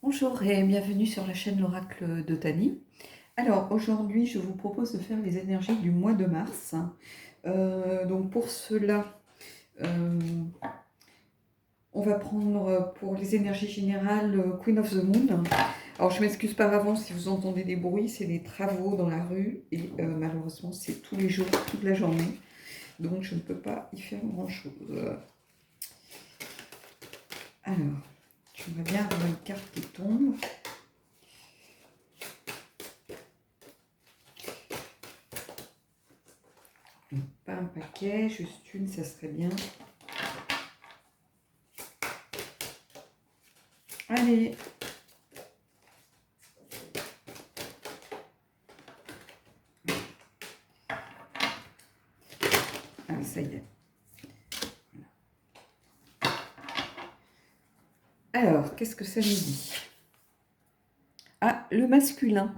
Bonjour et bienvenue sur la chaîne L'Oracle de Tani. Alors aujourd'hui je vous propose de faire les énergies du mois de mars. Donc pour cela, euh, on va prendre pour les énergies générales Queen of the Moon. Alors je m'excuse par avance si vous entendez des bruits, c'est les travaux dans la rue et malheureusement c'est tous les jours, toute la journée. Donc je ne peux pas y faire grand chose. Alors, j'aimerais bien avoir une carte qui tombe. Pas un paquet, juste une, ça serait bien. Allez. Ah, ça y est. Alors, qu'est-ce que ça nous dit? Ah, le masculin.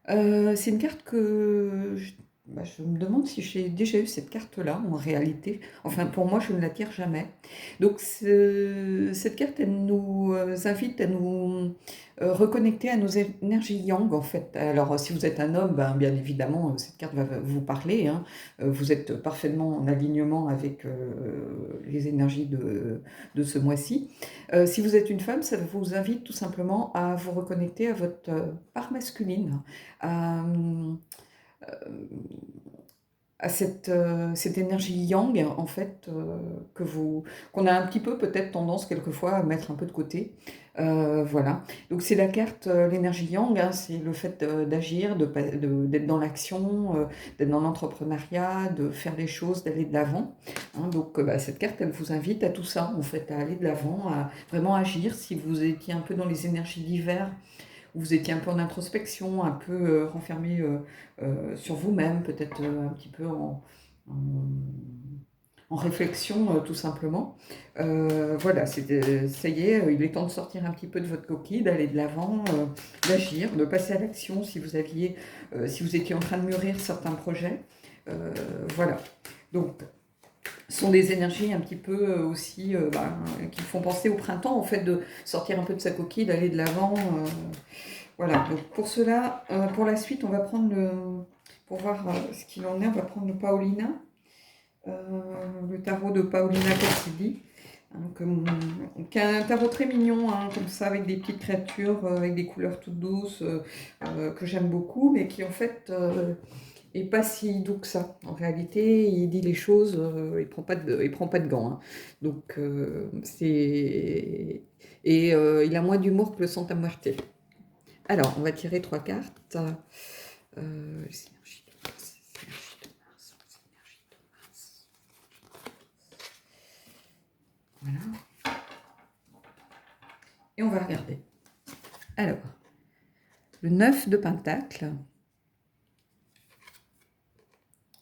C'est une carte que je me demande si j'ai déjà eu cette carte-là en réalité. Enfin, pour moi, je ne la tire jamais. Donc, cette carte, elle nous invite à nous reconnecter à nos énergies yang, en fait. Alors, si vous êtes un homme, ben, bien évidemment, cette carte va vous parler, hein. Vous êtes parfaitement en alignement avec les énergies de ce mois-ci. Si vous êtes une femme, ça vous invite tout simplement à vous reconnecter à votre part masculine, à, à cette énergie yang, en fait, qu'on a un petit peu peut-être tendance quelquefois à mettre un peu de côté. Voilà. Donc c'est la carte, l'énergie yang, hein, c'est le fait d'agir, d'être dans l'action, d'être dans l'entrepreneuriat, de faire les choses, d'aller de l'avant. Hein. Donc cette carte, elle vous invite à tout ça, en fait, à aller de l'avant, à vraiment agir. Si vous étiez un peu dans les énergies d'hiver, vous étiez un peu en introspection, un peu renfermé sur vous-même, peut-être un petit peu en, en réflexion tout simplement. Voilà, ça y est, il est temps de sortir un petit peu de votre coquille, d'aller de l'avant, d'agir, de passer à l'action si si vous étiez en train de mûrir certains projets. Voilà. Donc, ce sont des énergies un petit peu aussi qui font penser au printemps, en fait, de sortir un peu de sa coquille, d'aller de l'avant. Voilà, donc pour cela, pour la suite, on va prendre pour voir ce qu'il en est, on va prendre le Paolina, le tarot de Paolina Cassidy, hein, qui est un tarot très mignon, hein, comme ça, avec des petites créatures, avec des couleurs toutes douces, que j'aime beaucoup, mais qui en fait est pas si doux que ça. En réalité, il dit les choses, il prend pas de gants. Hein. Donc, c'est... Et il a moins d'humour que le Santa Muerte. Alors, on va tirer 3 cartes. Les énergies de Mars, les énergies de Mars, les énergies de Mars. Voilà. Et on va regarder. Alors, le 9 de Pentacle,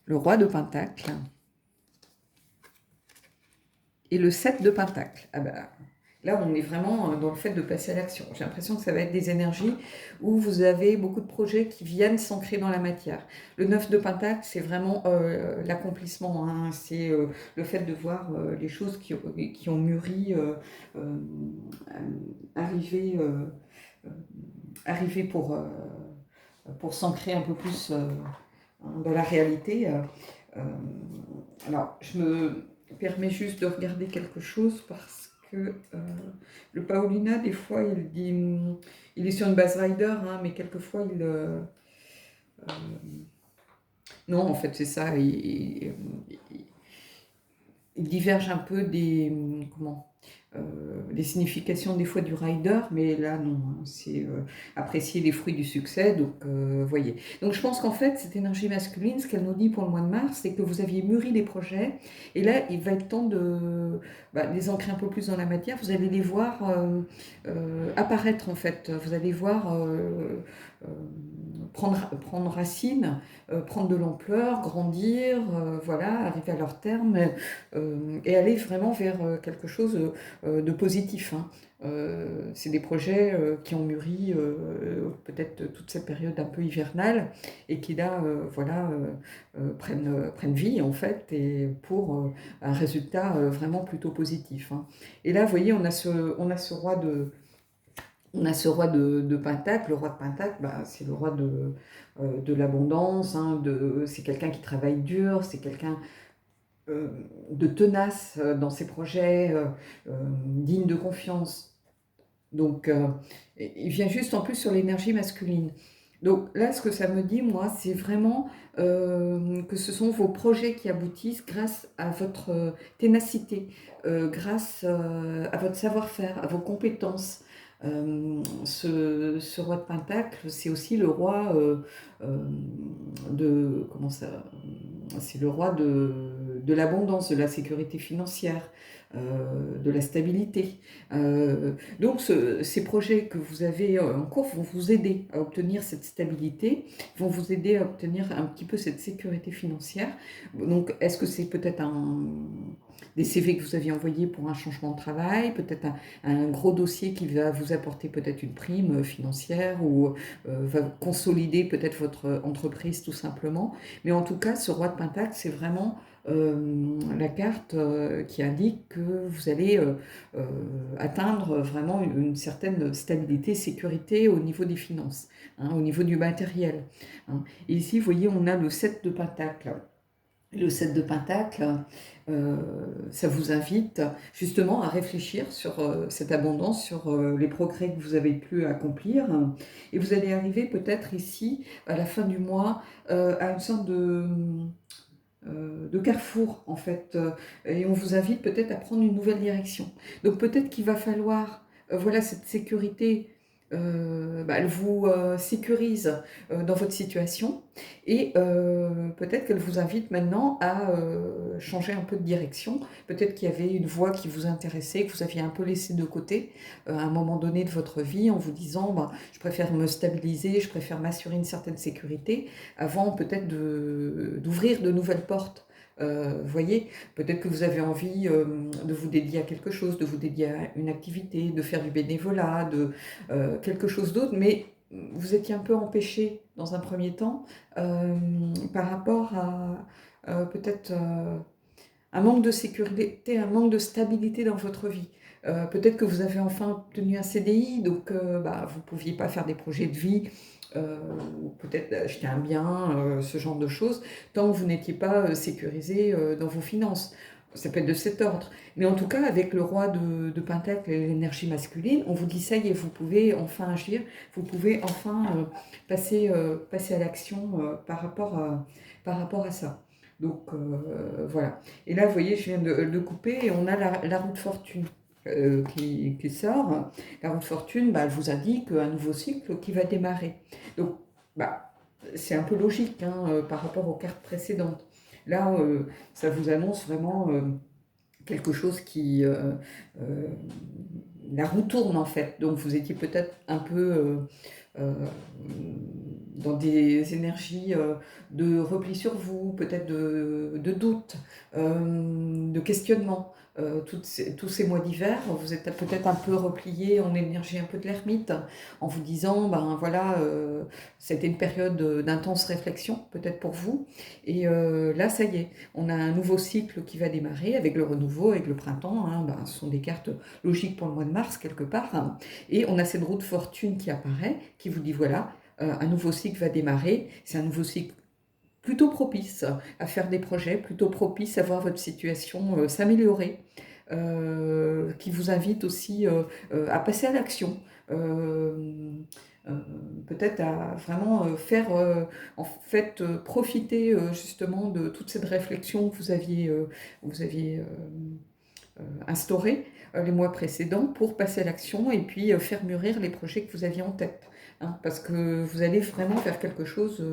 le Roi de Pentacle et le 7 de Pentacle. Ah ben, là, on est vraiment dans le fait de passer à l'action. J'ai l'impression que ça va être des énergies où vous avez beaucoup de projets qui viennent s'ancrer dans la matière. Le 9 de Pentacle, c'est vraiment l'accomplissement. Hein. C'est le fait de voir les choses qui ont mûri arriver, euh, arriver pour s'ancrer un peu plus dans la réalité. Euh, alors, je me permets juste de regarder quelque chose parce que le Paulina, des fois, il dit, il est sur une base rider, hein, mais quelquefois, euh, non, en fait, c'est ça, il diverge un peu des significations des fois du rider, mais là non, hein, c'est apprécier les fruits du succès, donc voyez. Donc je pense qu'en fait, cette énergie masculine, ce qu'elle nous dit pour le mois de mars, c'est que vous aviez mûri des projets, et là, il va être temps de les ancrer un peu plus dans la matière, vous allez les voir apparaître en fait, vous allez voir euh, prendre racine, prendre de l'ampleur, grandir, voilà, arriver à leur terme, et aller vraiment vers quelque chose de positif. Hein. C'est des projets qui ont mûri peut-être toute cette période un peu hivernale et qui là, voilà, prennent vie en fait et pour un résultat vraiment plutôt positif. Hein. Et là, vous voyez, on a ce roi On a ce roi de Pentacle. Le roi de Pentacle, bah, c'est le roi de l'abondance, hein, c'est quelqu'un qui travaille dur, c'est quelqu'un euh, de tenace dans ses projets, digne de confiance. Donc, il vient juste en plus sur l'énergie masculine. Donc là, ce que ça me dit, moi, c'est vraiment que ce sont vos projets qui aboutissent grâce à votre ténacité, grâce à votre savoir-faire, à vos compétences. Ce roi de Pentacle, c'est aussi le roi euh, de comment ça, c'est le roi de l'abondance, de la sécurité financière, de la stabilité. Donc ces projets que vous avez en cours vont vous aider à obtenir cette stabilité, vont vous aider à obtenir un petit peu cette sécurité financière. Donc est-ce que c'est peut-être des CV que vous aviez envoyés pour un changement de travail, peut-être un gros dossier qui va vous apporter peut-être une prime financière ou va consolider peut-être votre entreprise tout simplement. Mais en tout cas, ce roi de Pentacle, c'est vraiment la carte qui indique que vous allez atteindre vraiment une certaine stabilité, sécurité au niveau des finances, hein, au niveau du matériel. Hein. Et ici, vous voyez, on a le 7 de Pentacle. Le 7 de Pentacle, ça vous invite justement à réfléchir sur cette abondance, sur les progrès que vous avez pu accomplir. Et vous allez arriver peut-être ici, à la fin du mois, à une sorte de carrefour en fait, et on vous invite peut-être à prendre une nouvelle direction. Donc peut-être qu'il va falloir, voilà, cette sécurité, bah, elle vous sécurise dans votre situation et peut-être qu'elle vous invite maintenant à changer un peu de direction. Peut-être qu'il y avait une voie qui vous intéressait, que vous aviez un peu laissé de côté à un moment donné de votre vie en vous disant bah, je préfère me stabiliser, je préfère m'assurer une certaine sécurité avant peut-être d'ouvrir de nouvelles portes. Voyez, peut-être que vous avez envie de vous dédier à quelque chose, de vous dédier à une activité, de faire du bénévolat, de quelque chose d'autre, mais vous étiez un peu empêché dans un premier temps par rapport à peut-être un manque de sécurité, un manque de stabilité dans votre vie. Peut-être que vous avez enfin obtenu un CDI, donc bah, vous ne pouviez pas faire des projets de vie, ou peut-être acheter un bien, ce genre de choses, tant que vous n'étiez pas sécurisé dans vos finances. Ça peut être de cet ordre. Mais en tout cas, avec le roi de Pentacle et l'énergie masculine, on vous dit ça y est, vous pouvez enfin agir, vous pouvez enfin passer à l'action par rapport à ça. Donc voilà. Et là, vous voyez, je viens de le couper et on a la roue de fortune qui sort. La roue de fortune, bah, elle vous indique un nouveau cycle qui va démarrer. Donc, bah, c'est un peu logique hein, par rapport aux cartes précédentes. Là, ça vous annonce vraiment quelque chose qui... la roue tourne en fait. Donc, vous étiez peut-être un peu... euh, dans des énergies de repli sur vous, peut-être de doute, de questionnement. Tous ces mois d'hiver, vous êtes peut-être un peu replié en énergie un peu de l'ermite, en vous disant, ben voilà, c'était une période d'intense réflexion, peut-être pour vous, et là, ça y est, on a un nouveau cycle qui va démarrer avec le renouveau, avec le printemps, hein, ben, ce sont des cartes logiques pour le mois de mars, quelque part, hein, et on a cette roue de fortune qui apparaît, qui vous dit, voilà, un nouveau cycle va démarrer, c'est un nouveau cycle plutôt propice à faire des projets, plutôt propice à voir votre situation s'améliorer, qui vous invite aussi à passer à l'action, euh, euh, peut-être à vraiment faire, en fait, profiter justement de toute cette réflexion que vous aviez instaurée les mois précédents pour passer à l'action et puis faire mûrir les projets que vous aviez en tête. Hein, parce que vous allez vraiment faire quelque chose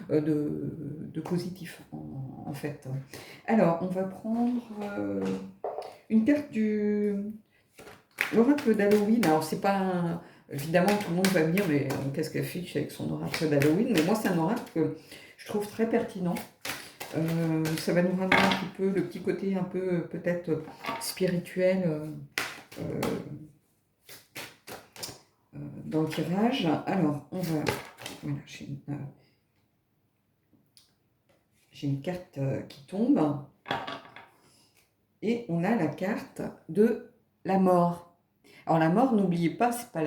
de positif en fait. Alors, on va prendre une carte du l'oracle d'Halloween. Alors, c'est pas évidemment, tout le monde va me dire, mais qu'est-ce qu'elle fiche avec son oracle d'Halloween? Mais moi, c'est un oracle que je trouve très pertinent. Ça va nous ramener un petit peu le petit côté un peu peut-être spirituel euh, dans le tirage. Alors, on va... Voilà, j'ai une carte qui tombe. Et on a la carte de la mort. Alors la mort, n'oubliez pas, c'est pas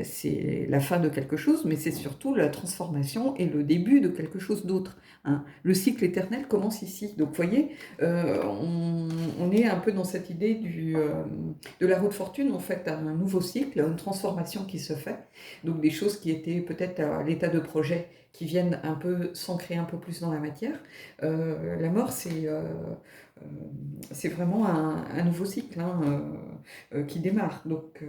c'est la fin de quelque chose, mais c'est surtout la transformation et le début de quelque chose d'autre, hein. Le cycle éternel commence ici. Donc, vous voyez, on est un peu dans cette idée de la roue de fortune, en fait, un nouveau cycle, une transformation qui se fait. Donc, des choses qui étaient peut-être à l'état de projet, qui viennent un peu s'ancrer un peu plus dans la matière. La mort, c'est vraiment un nouveau cycle, hein, qui démarre. Donc,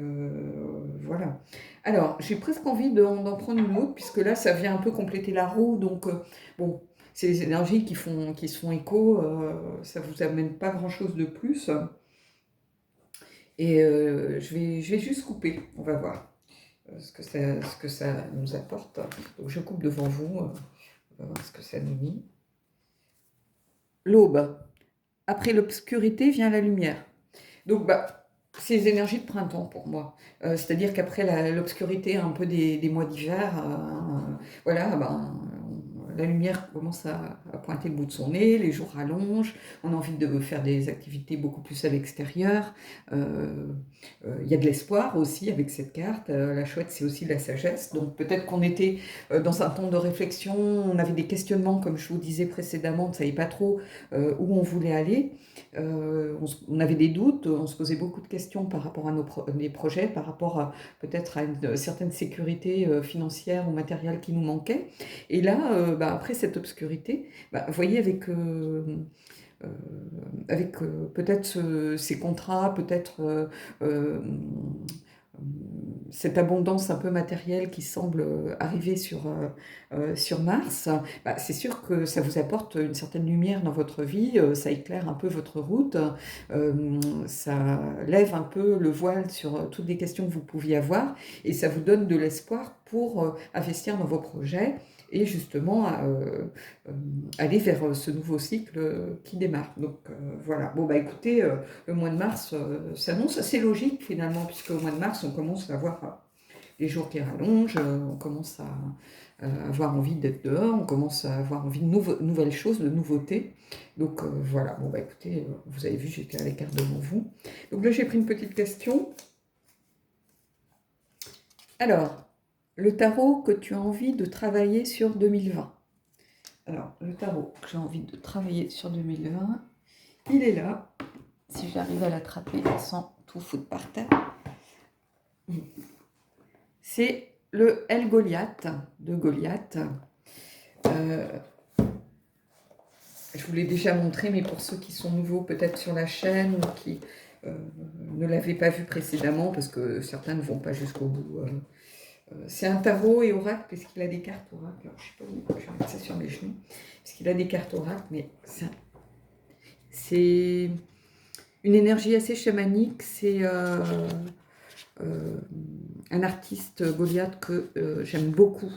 voilà. Alors, j'ai presque envie d'en prendre une autre, puisque là, ça vient un peu compléter la roue. Donc, bon, c'est les énergies qui se font écho. Ça ne vous amène pas grand-chose de plus. Et je vais juste couper. On va voir ce que ça nous apporte. Donc, je coupe devant vous. On va voir ce que ça nous dit. L'aube. Après l'obscurité vient la lumière. Donc, bah, c'est les énergies de printemps pour moi. C'est-à-dire qu'après l'obscurité, un peu des mois d'hiver, voilà, ben, la lumière commence à pointer le bout de son nez, les jours rallongent, on a envie de faire des activités beaucoup plus à l'extérieur. Il y a de l'espoir aussi avec cette carte. La chouette, c'est aussi de la sagesse. Donc peut-être qu'on était dans un temps de réflexion, on avait des questionnements, comme je vous disais précédemment, on ne savait pas trop où on voulait aller. On avait des doutes, on se posait beaucoup de questions par rapport à les projets, par rapport peut-être à une certaine sécurité financière ou matérielle qui nous manquait. Et là, bah, après cette obscurité, bah, vous voyez, avec peut-être ces contrats, peut-être cette abondance un peu matérielle qui semble arriver sur Mars, bah, c'est sûr que ça vous apporte une certaine lumière dans votre vie, ça éclaire un peu votre route, ça lève un peu le voile sur toutes les questions que vous pouviez avoir, et ça vous donne de l'espoir pour investir dans vos projets et justement aller vers ce nouveau cycle qui démarre. Donc voilà. Bon bah écoutez, le mois de mars s'annonce assez logique finalement, puisque au mois de mars on commence à voir les jours qui rallongent, on commence à avoir envie d'être dehors, on commence à avoir envie de nouvelles choses, de nouveautés. Donc voilà. Bon bah écoutez, vous avez vu, j'étais à l'écart devant vous. Donc là j'ai pris une petite question. Alors, le tarot que tu as envie de travailler sur 2020. Alors, le tarot que j'ai envie de travailler sur 2020, il est là. Si j'arrive à l'attraper sans tout foutre par terre. C'est le El Goliath de Goliath. Je vous l'ai déjà montré, mais pour ceux qui sont nouveaux peut-être sur la chaîne ou qui ne l'avaient pas vu précédemment, parce que certains ne vont pas jusqu'au bout. C'est un tarot et oracle, parce qu'il a des cartes oracle. Alors, je ne sais pas où, je vais mettre ça sur mes genoux. Parce qu'il a des cartes oracle, mais c'est une énergie assez chamanique. C'est un artiste Goliath que j'aime beaucoup.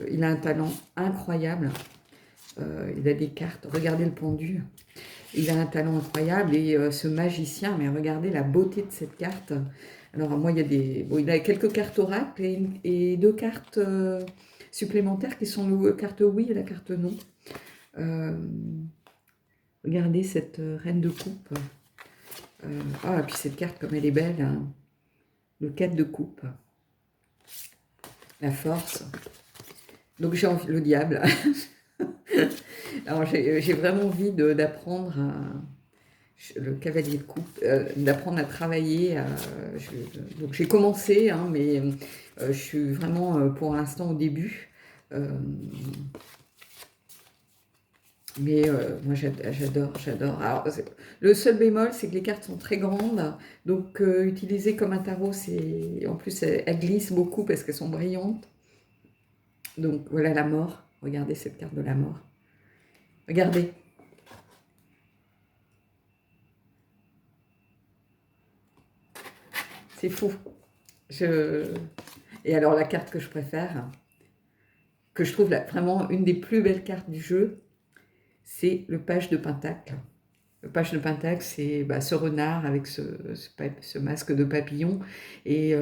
Il a un talent incroyable. Il a des cartes. Regardez le pendu. Il a un talent incroyable. Et ce magicien, mais regardez la beauté de cette carte. Alors, moi, il a quelques cartes oracle et deux cartes supplémentaires qui sont la carte oui et la carte non. Regardez cette reine de coupe. Et puis cette carte, comme elle est belle. Hein. Le 4 de coupe. La force. Donc, j'ai envie, le diable. Alors, j'ai vraiment envie d'apprendre le cavalier de coupe, d'apprendre à travailler. Donc j'ai commencé, hein, mais je suis vraiment pour l'instant au début. Mais moi j'adore. Alors, le seul bémol, c'est que les cartes sont très grandes. Donc utiliser comme un tarot, en plus elles glissent beaucoup parce qu'elles sont brillantes. Donc voilà la mort. Regardez cette carte de la mort. Regardez. C'est fou. Et alors la carte que je préfère, que je trouve vraiment une des plus belles cartes du jeu, c'est le page de Pentacle. page de Pentacle, c'est ce renard avec ce masque de papillon et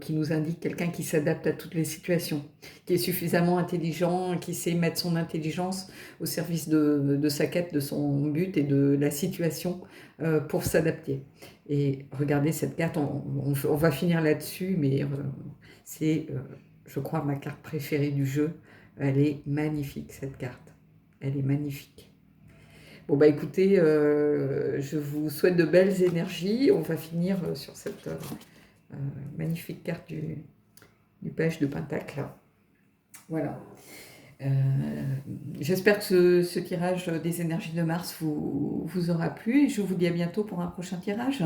qui nous indique quelqu'un qui s'adapte à toutes les situations, qui est suffisamment intelligent, qui sait mettre son intelligence au service de sa quête, de son but et de la situation pour s'adapter. Et regardez cette carte, on va finir là-dessus, mais c'est, je crois, ma carte préférée du jeu. Elle est magnifique, cette carte. Elle est magnifique. Bon, bah écoutez, je vous souhaite de belles énergies. On va finir sur cette magnifique carte du page de Pentacle. Voilà. J'espère que ce tirage des énergies de Mars vous aura plu et je vous dis à bientôt pour un prochain tirage.